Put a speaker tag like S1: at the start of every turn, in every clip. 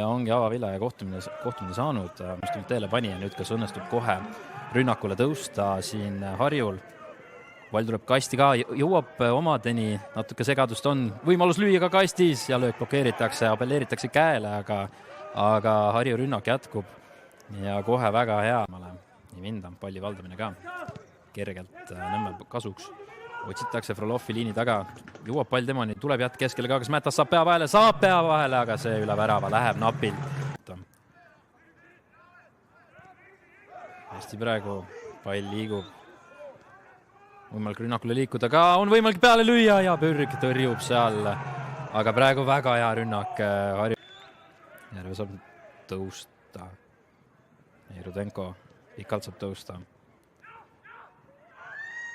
S1: ja ongi avavilja ja kohtumine saanud, mis tuli teele pani ja nüüd kas õnnestub kohe rünnakule tõusta siin Harjul. Pall tuleb kasti ka, jõuab omadeni, natuke segadust on, võimalus lüüa ka kastis ja löök blokeeritakse, apelleeritakse käele, aga Harju rünnak jätkub ja kohe väga hea. Ei minda, palli valdamine ka kergelt Nõmme kasuks. Otsitakse Frolovi liini taga, jõuab pall temani, tuleb jätt keskele ka, kas Mätas saab pea vahele, aga see üle värava läheb napilt. Hästi praegu pall liigub. Võimalik rünnakule liikuda ka, on võimalik peale lüüa ja Pürg tõrjub seal. Aga praegu väga hea rünnak Harju. Järve saab tõusta. Rudenko pikalt saab tõusta.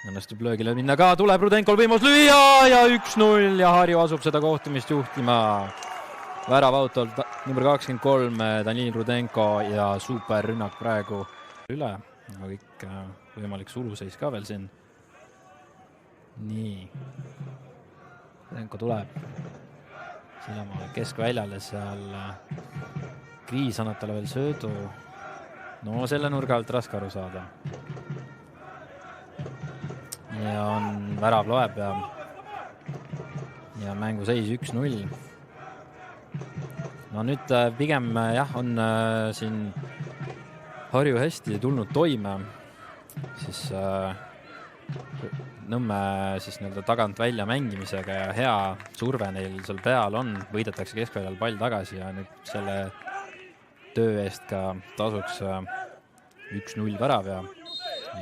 S1: Õnnestub löögile minna ka, tuleb Rudenkol võimalus lüüa ja 1-0 ja Harju asub seda kohtumist juhtima. Värav autolt number 23 Danil Rudenko ja super rünnak praegu üle. Kõik võimalik suluseis ka veel siin. Nii. Rudenko tuleb. Sinema keskväljale seal. Kriis annab talle veel söödu. No selle nurga alt raske aru saada. Ja on värav loeb ja mängu seis 1-0. No nüüd pigem jah, on siin Harju hästi tulnud toime. Siis Nõmme siis tagant välja mängimisega ja hea surve neil seal peal on. Võidetakse keskväljal pall tagasi ja nüüd selle töö eest ka tasuks 1-0 värav ja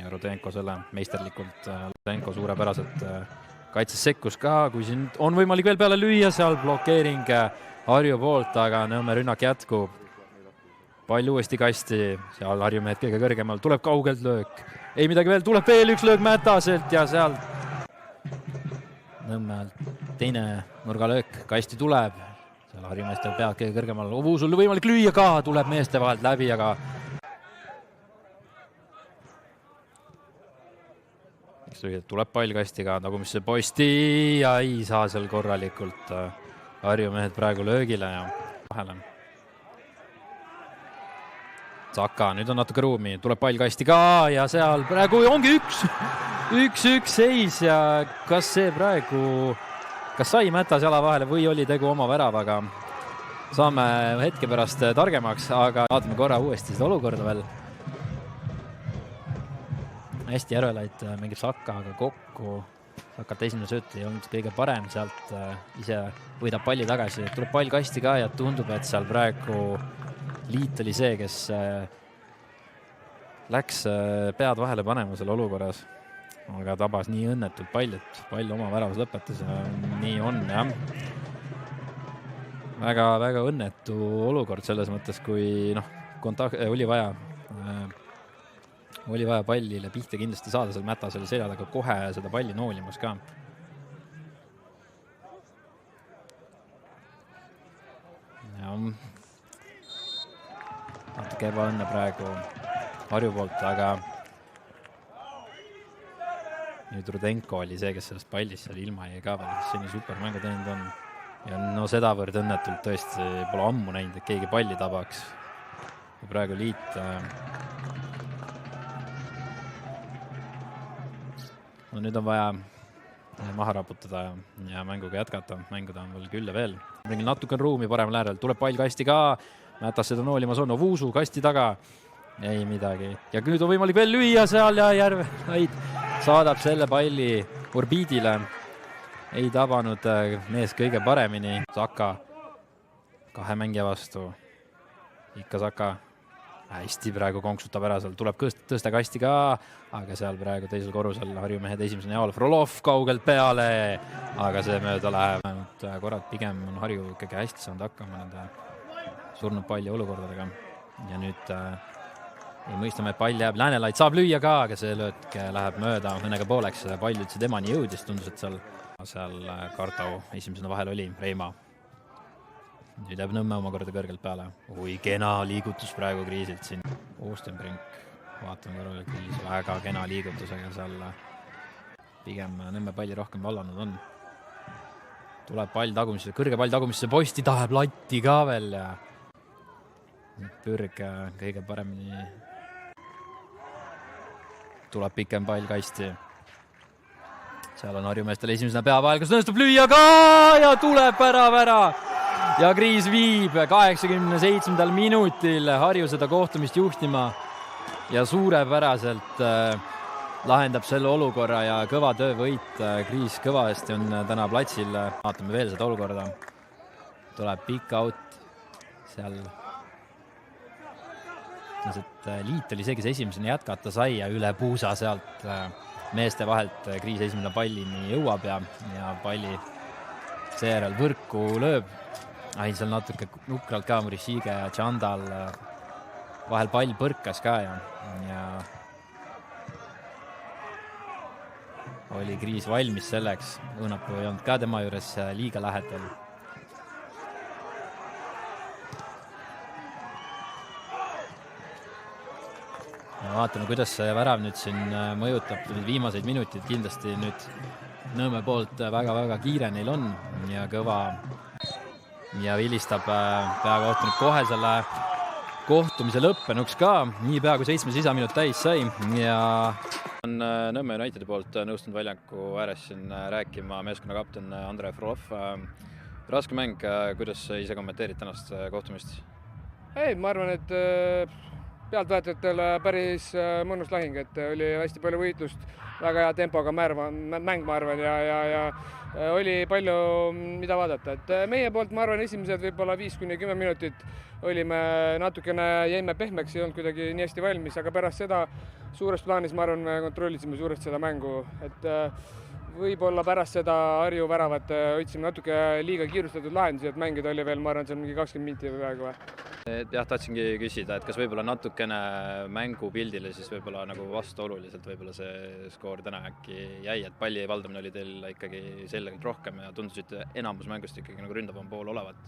S1: Rudenko selle meisterlikult. Rudenko suurepäraselt kaitses sekkus ka, kui siin on võimalik veel peale lüüa, seal blokeering Harju poolt, aga Nõmme rünnak jätkub. Pall uuesti kasti, seal Harju mehed kõige kõrgemal, tuleb kaugelt löök. Ei midagi veel, tuleb veel üks löök Mätaselt ja seal Nõmme teine nurgalöök, kasti tuleb. Seal Harju meestel pead kõige kõrgemal, Ovusul võimalik lüüa ka, tuleb meeste vahelt läbi, aga tuleb pall kastiga tagumisse posti ja ei saa seal korralikult Harju mehed praegu löögile ja vahele. Saka, nüüd on natuke ruumi, tuleb pall kasti ka ja seal praegu ongi 1-1 seis ja kas see praegu, kas sai Mätas jala vahele või oli tegu oma väravaga? Saame hetke pärast targemaks, aga vaatame korra uuesti seda olukorda veel. Hästi Järvelaid mängib Sakaga kokku. Sakat esimene sööt ei olnud kõige parem, sealt ise võidab palli tagasi. Tuleb pall kasti ka ja tundub, et seal praegu Liit oli see, kes läks pead vahele panema selle olukorras. Aga tabas nii õnnetult pall, et pall oma väravas lõpetas ja nii on, jah. Väga õnnetu olukord selles mõttes, kui oli vaja pallile pihta kindlasti saada seal Mätasele selja taga kohe seda palli noolimas ka. Ja natuke ebaõnne praegu Harju poolt, aga nüüd Rudenko oli see, kes sellest pallist seal ilma jäi ka veel, see nii super mängu teinud on. Ja no sedavõrd õnnetult tõesti pole ammu näinud, et keegi palli tabaks. Ja praegu Liit nüüd on vaja maha raputada ja mänguga jätkata. Mänguda on veel küll ja veel. Natuke on ruumi paremal äärel, tuleb pall kasti ka. Mätas seda noolimas on, Ovusu kasti taga. Ei midagi. Ja nüüd on võimalik veel lüüa seal ja Järvelaid saadab selle palli orbiidile. Ei tabanud mees kõige paremini. Saka kahe mängija vastu. Ikka Saka hästi praegu konksutab ära, seal tuleb tõsta kasti ka, aga seal praegu teisel korrusel Harju mehed esimesena jaol. Frolov kaugelt peale, aga see mööda läheb. Korrad pigem on Harju kõige hästi saanud hakkama nende surnud palli olukordadega. Ja nüüd mõistame, et pall jääb. Läänelaid saab lüüa ka, aga see löök läheb mööda õnnega pooleks. Pall üldse temani jõudis, tundus, et seal Kartau esimesena vahel oli, Reima. Nüüd jääb Nõmme omakorda kõrgelt peale. Oi, kena liigutus praegu Kriisilt siin. Oostenbrink, vaatame korrale Kriis, väga kena liigutusega seal. Pigem Nõmme palli rohkem vallanud on. Tuleb pall tagumisse, kõrge pall tagumisse, posti tahab latti ka veel. Pürg kõige paremini. Tuleb pikem pall kasti. Seal on Harjumeestel esimesena peavahel, kus õnnestub lüüa ka ja tuleb värav ära. Ja Kriis viib 87. minutil Harju seda kohtumist juhtima ja suurepäraselt lahendab selle olukorra ja kõva töövõit. Kriis kõvasti on täna platsil. Vaatame veel seda olukorda. Tuleb pikk out seal. Liit oli see, kes esimesena jätkata sai ja üle puusa sealt meeste vahelt Kriis esimene pallini jõuab ja palli seejärel võrku lööb. Seal natuke nukralt ka Murishige ja Chandal vahel pall põrkas ka ja oli Kriis valmis selleks. Õunapuu ei olnud ka tema juures liiga lähedal. Vaatame, kuidas see värav nüüd siin mõjutab viimaseid minutid. Kindlasti nüüd Nõmme poolt väga-väga kiire neil on ja kõva ja vilistab peakohtunik kohe selle kohtumise lõppenuks ka. Nii peaaegu 7 lisaminut täis sai ja on Nõmme Unitedi poolt nõustunud väljaku ääres siin rääkima meeskonna kapten Andrei Frolov. Raske mäng, kuidas ise kommenteerid tänast kohtumist?
S2: Ma arvan, et pealtvaatajatele päris mõnus lahing, et oli hästi palju võitlust, väga hea tempoga mäng, ma arvan, ja oli palju, mida vaadata. Et meie poolt, ma arvan, esimesed võib-olla 5-10 minutit olime natukene, jäime pehmeks, ei olnud kuidagi nii hästi valmis, aga pärast seda suures plaanis, ma arvan, me kontrollisime suuresti seda mängu, et võib-olla pärast seda Harju väravat otsime natuke liiga kiirustatud lahendusi, et mängida oli veel, ma arvan, see on mingi 20 minti või praegu või.
S1: Jah, tahtsingi küsida, et kas võib-olla natukene mängupildile siis võib-olla nagu vastuoluliselt võib-olla see skoor täna äkki jäi, et palli valdamine oli teil ikkagi selgelt rohkem ja tundusid enamus mängust ikkagi nagu ründavam pool olevat?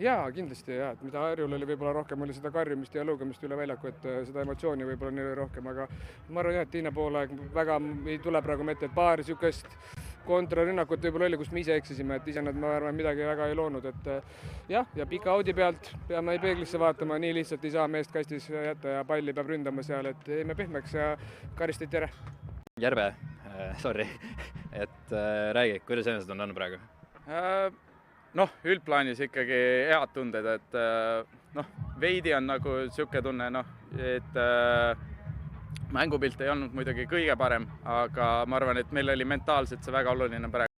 S2: Jaa, kindlasti jah, et mida Harjul oli võib-olla rohkem, oli seda karjumist ja lõugamist üle väljaku, et seda emotsiooni võib-olla neil oli rohkem, aga ma arvan jah, et teine poolaeg väga ei tule praegu mette, et paar niisugust kontrarünnakut võib-olla oli, kus me ise eksisime, et ise nad, ma arvan, midagi väga ei loonud, et jah, ja pika audi pealt peame peeglisse vaatama, nii lihtsalt ei saa meest kastis jätta ja palli peab ründama seal, et jäime pehmeks ja karistati ära.
S1: Järve, sorry, et räägi, kuidas ennast on andnud praegu?
S3: Üldplaanis ikkagi head tunded, et veidi on nagu siuke tunne, et mängupilt ei olnud muidugi kõige parem, aga ma arvan, et meil oli mentaalselt see väga oluline praegu.